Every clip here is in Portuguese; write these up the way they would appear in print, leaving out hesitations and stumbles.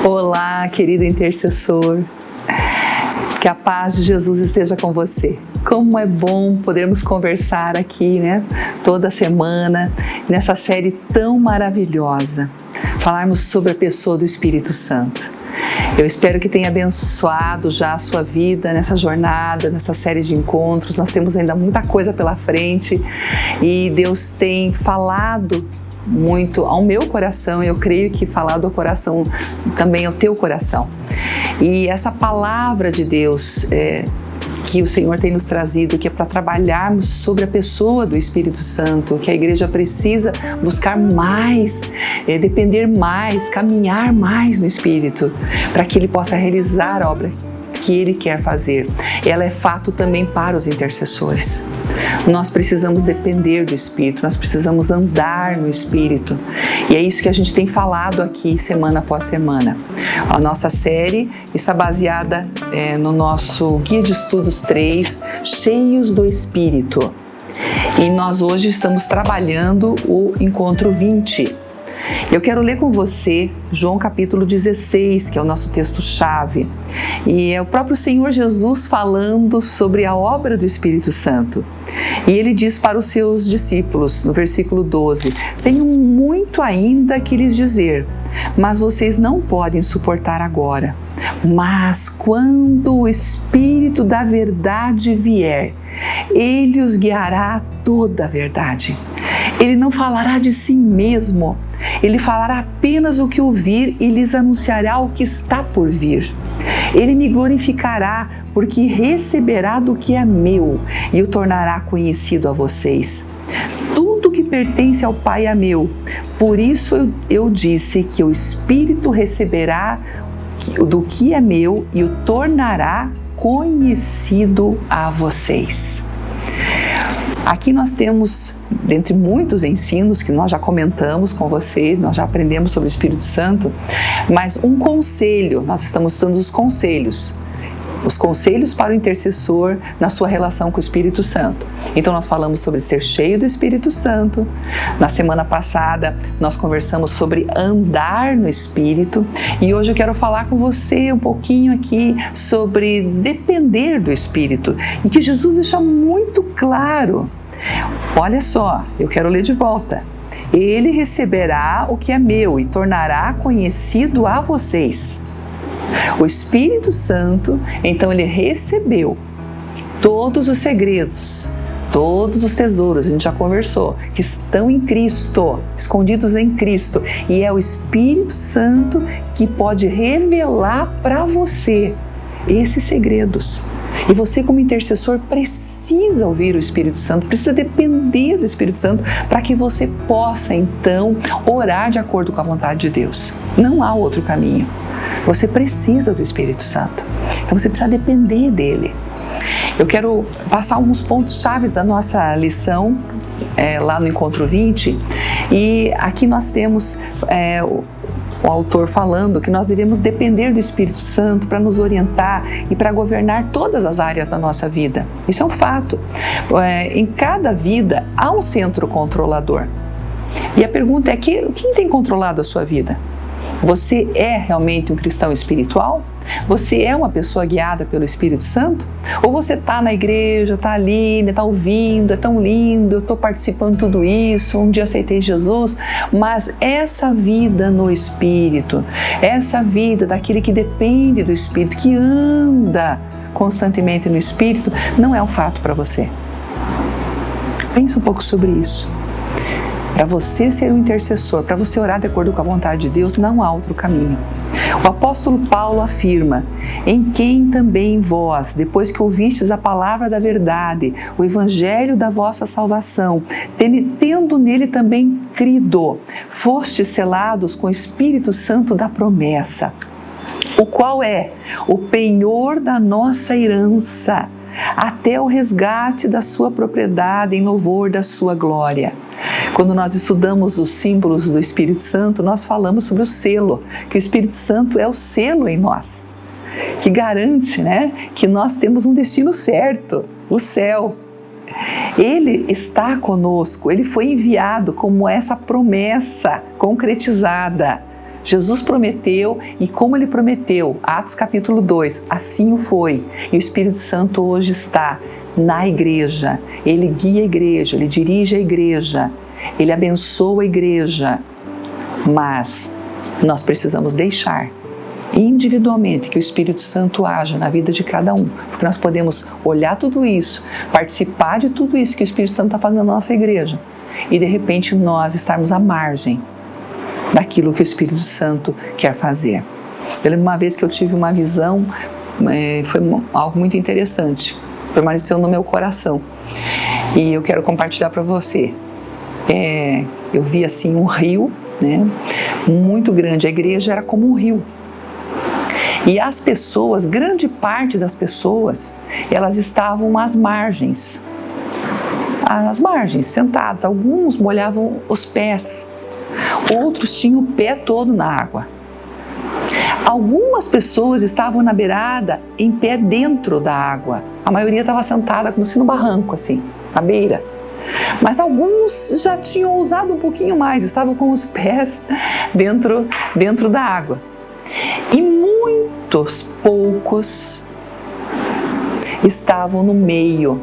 Olá, querido intercessor, que a paz de Jesus esteja com você. Como é bom podermos conversar aqui, toda semana, nessa série tão maravilhosa, falarmos sobre a pessoa do Espírito Santo. Eu espero que tenha abençoado já a sua vida nessa jornada, nessa série de encontros. Nós temos ainda muita coisa pela frente e Deus tem falado muito ao meu coração, eu creio que falado ao coração também ao teu coração. E essa palavra de Deus que o Senhor tem nos trazido, que é para trabalharmos sobre a pessoa do Espírito Santo, que a igreja precisa buscar mais, depender mais, caminhar mais no Espírito, para que Ele possa realizar a obra que Ele quer fazer. Ela é fato também para os intercessores. Nós precisamos depender do Espírito, nós precisamos andar no Espírito. E é isso que a gente tem falado aqui semana após semana. A nossa série está baseada no nosso Guia de Estudos 3, Cheios do Espírito. E nós hoje estamos trabalhando o Encontro 20. Eu quero ler com você João capítulo 16, que é o nosso texto-chave. E é o próprio Senhor Jesus falando sobre a obra do Espírito Santo. E Ele diz para os seus discípulos, no versículo 12, tenho muito ainda que lhes dizer, mas vocês não podem suportar agora. Mas quando o Espírito da verdade vier, Ele os guiará a toda a verdade. Ele não falará de si mesmo, Ele falará apenas o que ouvir e lhes anunciará o que está por vir. Ele me glorificará, porque receberá do que é meu e o tornará conhecido a vocês. Tudo que pertence ao Pai é meu, por isso eu disse que o Espírito receberá do que é meu e o tornará conhecido a vocês. Aqui nós temos, dentre muitos ensinos que nós já comentamos com você, nós já aprendemos sobre o Espírito Santo, mas um conselho, nós estamos estudando os conselhos para o intercessor na sua relação com o Espírito Santo. Então nós falamos sobre ser cheio do Espírito Santo. Na semana passada nós conversamos sobre andar no Espírito e hoje eu quero falar com você um pouquinho aqui sobre depender do Espírito e que Jesus deixa muito claro. Olha só, eu quero ler de volta. Ele receberá o que é meu e tornará conhecido a vocês. O Espírito Santo, então ele recebeu todos os segredos, todos os tesouros, a gente já conversou, que estão em Cristo, escondidos em Cristo. E é o Espírito Santo que pode revelar para você esses segredos. E você, como intercessor, precisa ouvir o Espírito Santo, precisa depender do Espírito Santo para que você possa, então, orar de acordo com a vontade de Deus. Não há outro caminho. Você precisa do Espírito Santo. Então, você precisa depender dele. Eu quero passar alguns pontos chaves da nossa lição lá no Encontro 20. E aqui nós temos o autor falando que nós devemos depender do Espírito Santo para nos orientar e para governar todas as áreas da nossa vida. Isso é um fato. Em cada vida há um centro controlador. E a pergunta é: quem tem controlado a sua vida? Você é realmente um cristão espiritual? Você é uma pessoa guiada pelo Espírito Santo? Ou você está na igreja, está ali, está ouvindo, é tão lindo, eu estou participando de tudo isso, um dia aceitei Jesus, mas essa vida no Espírito, essa vida daquele que depende do Espírito, que anda constantemente no Espírito, não é um fato para você. Pense um pouco sobre isso. Para você ser um intercessor, para você orar de acordo com a vontade de Deus, não há outro caminho. O apóstolo Paulo afirma: em quem também vós, depois que ouvistes a palavra da verdade, o evangelho da vossa salvação, tendo nele também crido, fostes selados com o Espírito Santo da promessa, o qual é o penhor da nossa herança, até o resgate da sua propriedade em louvor da sua glória. Quando nós estudamos os símbolos do Espírito Santo, nós falamos sobre o selo, que o Espírito Santo é o selo em nós, que garante, que nós temos um destino certo, o céu. Ele está conosco, Ele foi enviado como essa promessa concretizada. Jesus prometeu e como Ele prometeu, Atos capítulo 2, assim o foi. E o Espírito Santo hoje está na igreja. Ele guia a igreja, Ele dirige a igreja, Ele abençoa a igreja. Mas nós precisamos deixar individualmente que o Espírito Santo haja na vida de cada um, porque nós podemos olhar tudo isso, participar de tudo isso que o Espírito Santo está fazendo na nossa igreja e de repente nós estarmos à margem daquilo que o Espírito Santo quer fazer. Eu lembro uma vez que eu tive uma visão, foi algo muito interessante, permaneceu no meu coração e eu quero compartilhar para você. Eu vi assim um rio, né, muito grande, a igreja era como um rio. E as pessoas, grande parte das pessoas, elas estavam às margens, sentadas. Alguns molhavam os pés, outros tinham o pé todo na água. Algumas pessoas estavam na beirada, em pé dentro da água. A maioria estava sentada como se no barranco, assim, na beira. Mas alguns já tinham ousado um pouquinho mais, estavam com os pés dentro da água. E muitos poucos estavam no meio,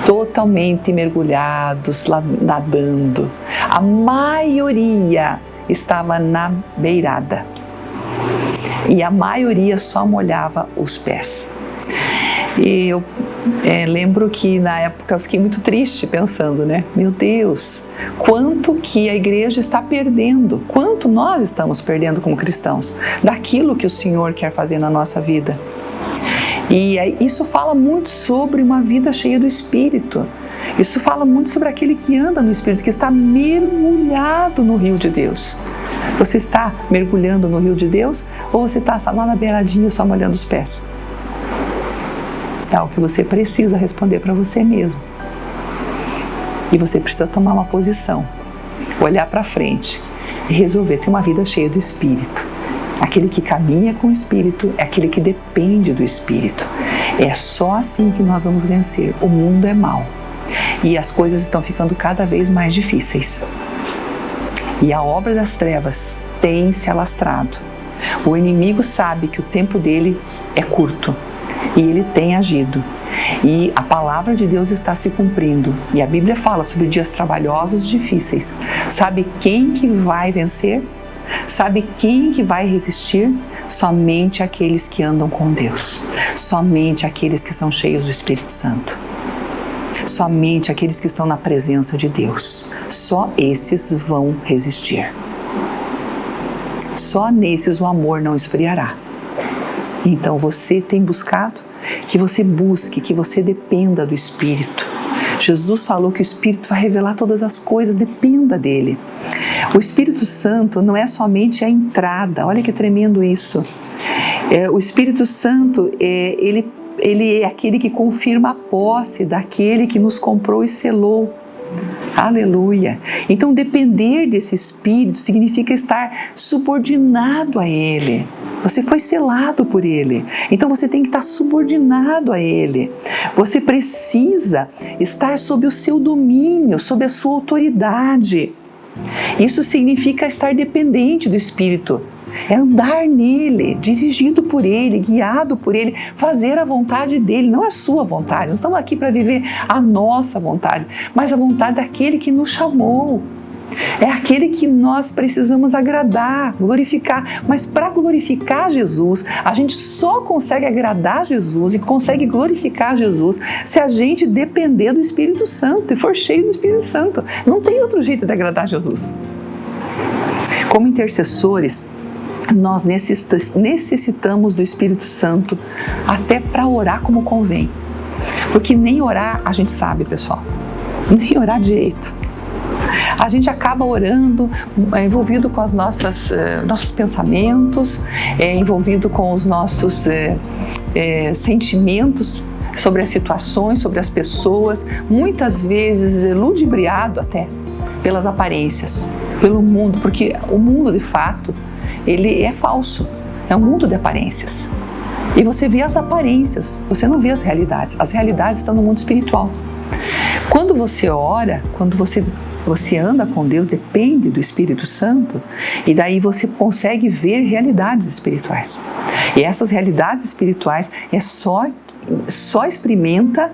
totalmente mergulhados, nadando. A maioria estava na beirada e a maioria só molhava os pés. E eu lembro que na época eu fiquei muito triste pensando, né? Meu Deus, quanto que a igreja está perdendo, quanto nós estamos perdendo como cristãos daquilo que o Senhor quer fazer na nossa vida. E isso fala muito sobre uma vida cheia do Espírito. Isso fala muito sobre aquele que anda no Espírito, que está mergulhado no rio de Deus. Você está mergulhando no rio de Deus ou você está lá na beiradinha só molhando os pés? É algo que você precisa responder para você mesmo. E você precisa tomar uma posição, olhar para frente e resolver ter uma vida cheia do Espírito. Aquele que caminha com o Espírito é aquele que depende do Espírito. É só assim que nós vamos vencer. O mundo é mau e as coisas estão ficando cada vez mais difíceis. E a obra das trevas tem se alastrado. O inimigo sabe que o tempo dele é curto. E ele tem agido. E a palavra de Deus está se cumprindo. E a Bíblia fala sobre dias trabalhosos e difíceis. Sabe quem que vai vencer? Sabe quem que vai resistir? Somente aqueles que andam com Deus. Somente aqueles que são cheios do Espírito Santo. Somente aqueles que estão na presença de Deus. Só esses vão resistir. Só nesses o amor não esfriará. Então você tem buscado? Que você busque, que você dependa do Espírito. Jesus falou que o Espírito vai revelar todas as coisas, dependa dele. O Espírito Santo não é somente a entrada, olha que tremendo isso. O Espírito Santo, ele é aquele que confirma a posse daquele que nos comprou e selou. Aleluia! Então depender desse Espírito significa estar subordinado a Ele. Você foi selado por Ele, então você tem que estar subordinado a Ele. Você precisa estar sob o seu domínio, sob a sua autoridade. Isso significa estar dependente do Espírito. É andar nele, dirigido por ele, guiado por ele, fazer a vontade dele, não a sua vontade. Nós estamos aqui para viver a nossa vontade, mas a vontade daquele que nos chamou. É aquele que nós precisamos agradar, glorificar. Mas para glorificar Jesus, a gente só consegue agradar Jesus e consegue glorificar Jesus se a gente depender do Espírito Santo e for cheio do Espírito Santo. Não tem outro jeito de agradar Jesus. Como intercessores, nós necessitamos do Espírito Santo até para orar como convém. Porque nem orar a gente sabe, pessoal. Nem orar direito. A gente acaba orando envolvido com os nossos pensamentos, envolvido com os nossos sentimentos sobre as situações, sobre as pessoas, muitas vezes ludibriado até pelas aparências, pelo mundo, porque o mundo de fato ele é falso, é um mundo de aparências. E você vê as aparências, você não vê as realidades estão no mundo espiritual. Quando você ora, quando você anda com Deus, depende do Espírito Santo, e daí você consegue ver realidades espirituais. E essas realidades espirituais só experimenta,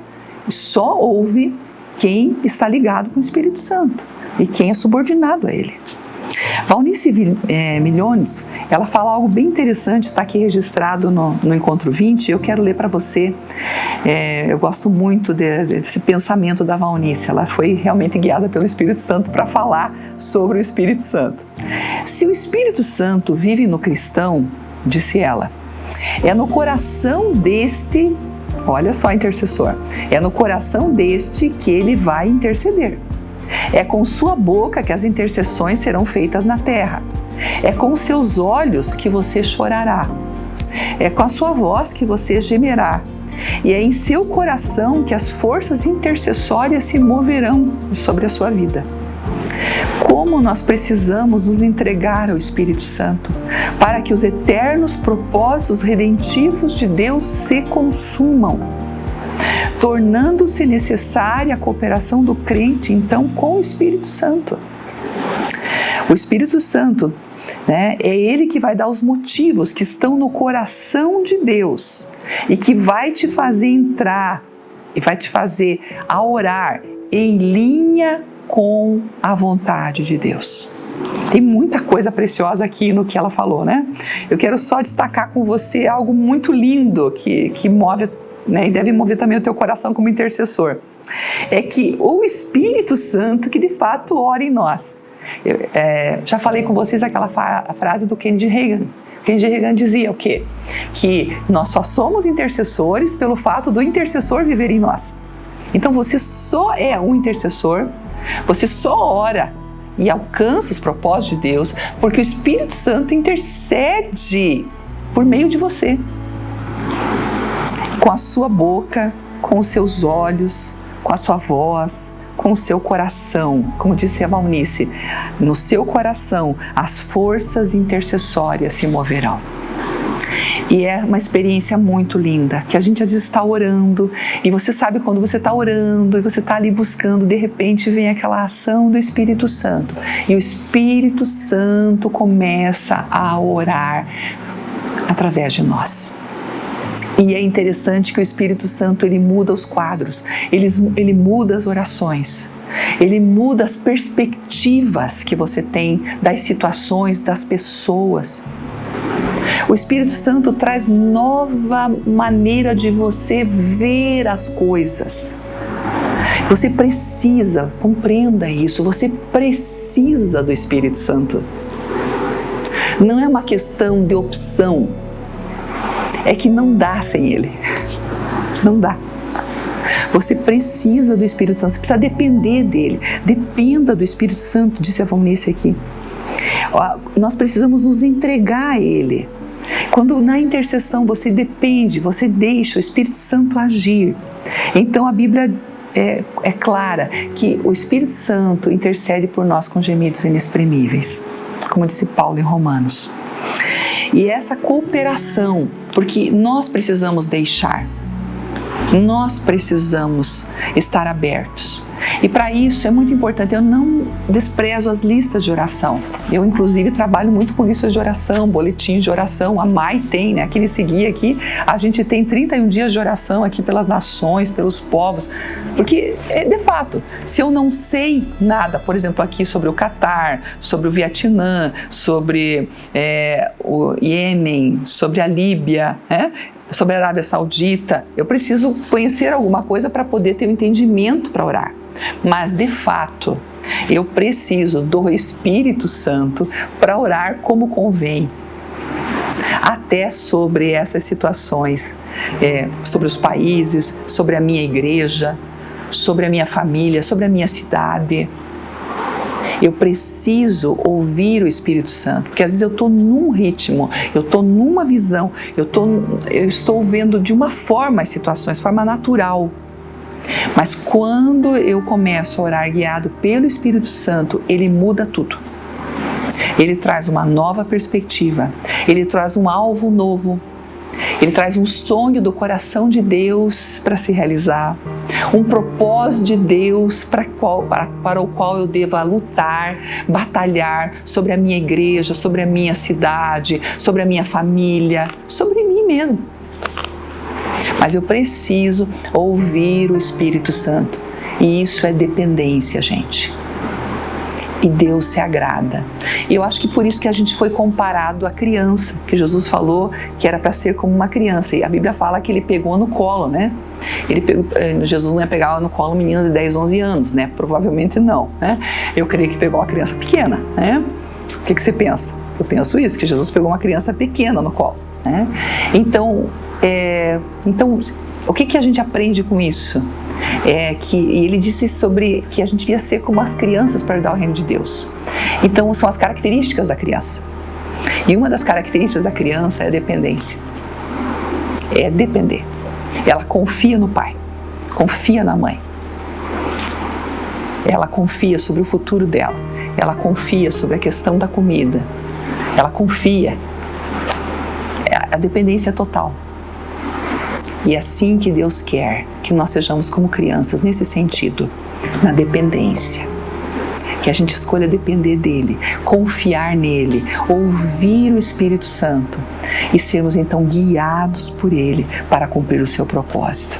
só ouve quem está ligado com o Espírito Santo e quem é subordinado a Ele. Valnice Milhones, ela fala algo bem interessante, está aqui registrado no Encontro 20, eu quero ler para você. Eu gosto muito desse pensamento da Valnice, ela foi realmente guiada pelo Espírito Santo para falar sobre o Espírito Santo. Se o Espírito Santo vive no cristão, disse ela, é no coração deste, olha só, intercessor, é no coração deste que ele vai interceder. É com sua boca que as intercessões serão feitas na terra. É com seus olhos que você chorará. É com a sua voz que você gemerá. E é em seu coração que as forças intercessórias se moverão sobre a sua vida. Como nós precisamos nos entregar ao Espírito Santo para que os eternos propósitos redentivos de Deus se consumam, tornando-se necessária a cooperação do crente, então, com o Espírito Santo. O Espírito Santo, é Ele que vai dar os motivos que estão no coração de Deus e que vai te fazer entrar e vai te fazer a orar em linha com a vontade de Deus. Tem muita coisa preciosa aqui no que ela falou, né? Eu quero só destacar com você algo muito lindo que move, e deve mover também o teu coração como intercessor. É que o Espírito Santo que de fato ora em nós. Já falei com vocês aquela frase do Kennedy Reagan. Kennedy Reagan dizia o quê? Que nós só somos intercessores pelo fato do intercessor viver em nós. Então você só é um intercessor, você só ora e alcança os propósitos de Deus porque o Espírito Santo intercede por meio de você. Com a sua boca, com os seus olhos, com a sua voz, com o seu coração. Como disse a Valnice, no seu coração as forças intercessórias se moverão. E é uma experiência muito linda, que a gente às vezes está orando, e você sabe quando você está orando, e você está ali buscando, de repente vem aquela ação do Espírito Santo, e o Espírito Santo começa a orar através de nós. E é interessante que o Espírito Santo, ele muda os quadros, ele muda as orações, ele muda as perspectivas que você tem das situações, das pessoas. O Espírito Santo traz nova maneira de você ver as coisas. Você precisa, compreenda isso, você precisa do Espírito Santo. Não é uma questão de opção. É que não dá sem Ele. Não dá. Você precisa do Espírito Santo, você precisa depender dele. Dependa do Espírito Santo, disse a Valnice aqui. Nós precisamos nos entregar a Ele. Quando na intercessão você depende, você deixa o Espírito Santo agir. Então a Bíblia é clara que o Espírito Santo intercede por nós com gemidos inexprimíveis, como disse Paulo em Romanos. E essa cooperação, porque nós precisamos deixar, nós precisamos estar abertos. E para isso é muito importante, eu não desprezo as listas de oração. Eu inclusive trabalho muito com listas de oração, boletins de oração, a Mai tem, né? Aqui nesse guia aqui, a gente tem 31 dias de oração aqui pelas nações, pelos povos, porque de fato, se eu não sei nada, por exemplo aqui sobre o Catar, sobre o Vietnã, sobre o Iêmen, sobre a Líbia, sobre a Arábia Saudita, eu preciso conhecer alguma coisa para poder ter um entendimento para orar. Mas, de fato, eu preciso do Espírito Santo para orar como convém. Até sobre essas situações, sobre os países, sobre a minha igreja, sobre a minha família, sobre a minha cidade. Eu preciso ouvir o Espírito Santo, porque às vezes eu estou num ritmo, eu estou numa visão, eu estou vendo de uma forma as situações, forma natural. Mas quando eu começo a orar guiado pelo Espírito Santo, ele muda tudo. Ele traz uma nova perspectiva, ele traz um alvo novo, ele traz um sonho do coração de Deus para se realizar. um propósito de Deus para o qual eu deva lutar, batalhar sobre a minha igreja, sobre a minha cidade, sobre a minha família, sobre mim mesmo. Mas eu preciso ouvir o Espírito Santo. E isso é dependência, gente. E Deus se agrada. E eu acho que por isso que a gente foi comparado à criança, que Jesus falou que era para ser como uma criança. E a Bíblia fala que ele pegou no colo, né? Jesus não ia pegar no colo um menino de 10, 11 anos, né? Provavelmente não, né? Eu creio que pegou uma criança pequena, né? O que você pensa? Eu penso isso, que Jesus pegou uma criança pequena no colo, né? Então, o que a gente aprende com isso? E ele disse sobre que a gente devia ser como as crianças para herdar o reino de Deus. Então, são as características da criança. E uma das características da criança é a dependência. É depender. Ela confia no pai, confia na mãe. Ela confia sobre o futuro dela. Ela confia sobre a questão da comida. Ela confia. A dependência é total. E é assim que Deus quer que nós sejamos como crianças, nesse sentido, na dependência. Que a gente escolha depender dele, confiar nele, ouvir o Espírito Santo e sermos então guiados por ele para cumprir o seu propósito.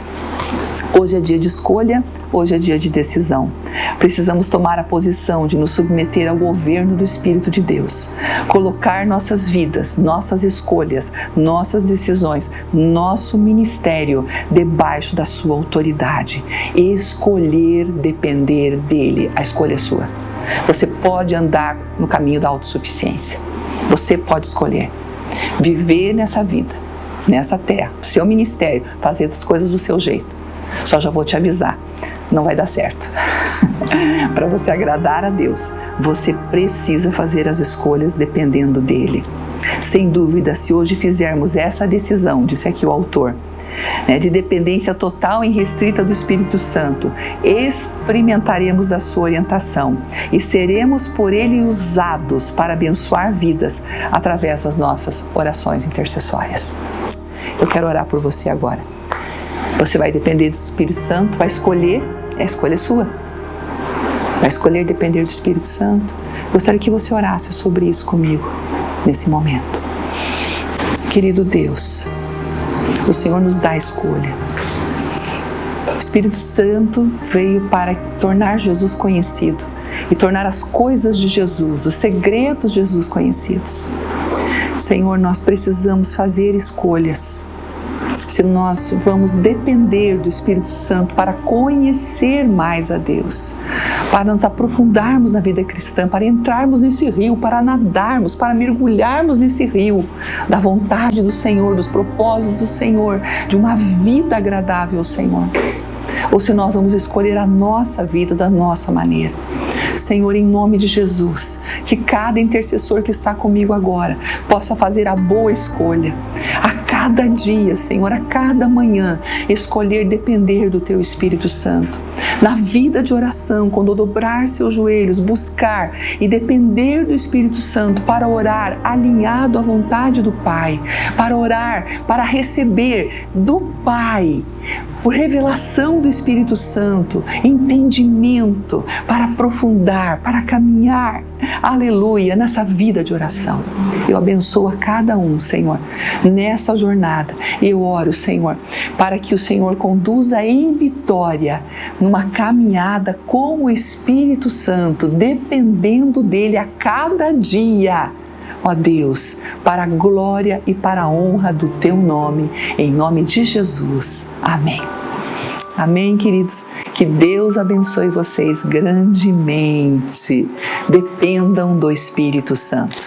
Hoje é dia de escolha, hoje é dia de decisão. Precisamos tomar a posição de nos submeter ao governo do Espírito de Deus, colocar nossas vidas, nossas escolhas, nossas decisões, nosso ministério debaixo da sua autoridade, escolher depender dele. A escolha é sua. Você pode andar no caminho da autossuficiência. Você pode escolher viver nessa vida, nessa terra, seu ministério, fazer as coisas do seu jeito. Só já vou te avisar, não vai dar certo. Para você agradar a Deus, você precisa fazer as escolhas dependendo dele. Sem dúvida, se hoje fizermos essa decisão, disse aqui o autor, de dependência total e restrita do Espírito Santo, experimentaremos da sua orientação e seremos por ele usados para abençoar vidas através das nossas orações intercessórias. Eu quero orar por você agora. Você vai depender do Espírito Santo, vai escolher, a escolha é sua. Vai escolher depender do Espírito Santo. Gostaria que você orasse sobre isso comigo, nesse momento. Querido Deus, o Senhor nos dá a escolha. O Espírito Santo veio para tornar Jesus conhecido e tornar as coisas de Jesus, os segredos de Jesus conhecidos. Senhor, nós precisamos fazer escolhas. Se nós vamos depender do Espírito Santo para conhecer mais a Deus, para nos aprofundarmos na vida cristã, para entrarmos nesse rio, para nadarmos, para mergulharmos nesse rio da vontade do Senhor, dos propósitos do Senhor, de uma vida agradável ao Senhor. Ou se nós vamos escolher a nossa vida da nossa maneira. Senhor, em nome de Jesus, que cada intercessor que está comigo agora possa fazer a boa escolha. A cada dia, Senhor, a cada manhã, escolher depender do Teu Espírito Santo. Na vida de oração, quando dobrar seus joelhos, buscar e depender do Espírito Santo para orar alinhado à vontade do Pai, para orar, para receber do Pai, por revelação do Espírito Santo, entendimento para aprofundar, para caminhar, aleluia, nessa vida de oração. Eu abençoo a cada um, Senhor, nessa jornada. Eu oro, Senhor, para que o Senhor conduza em vitória, numa caminhada com o Espírito Santo, dependendo dele a cada dia. Ó Deus, para a glória e para a honra do Teu nome, em nome de Jesus. Amém. Amém, queridos? Que Deus abençoe vocês grandemente. Dependam do Espírito Santo.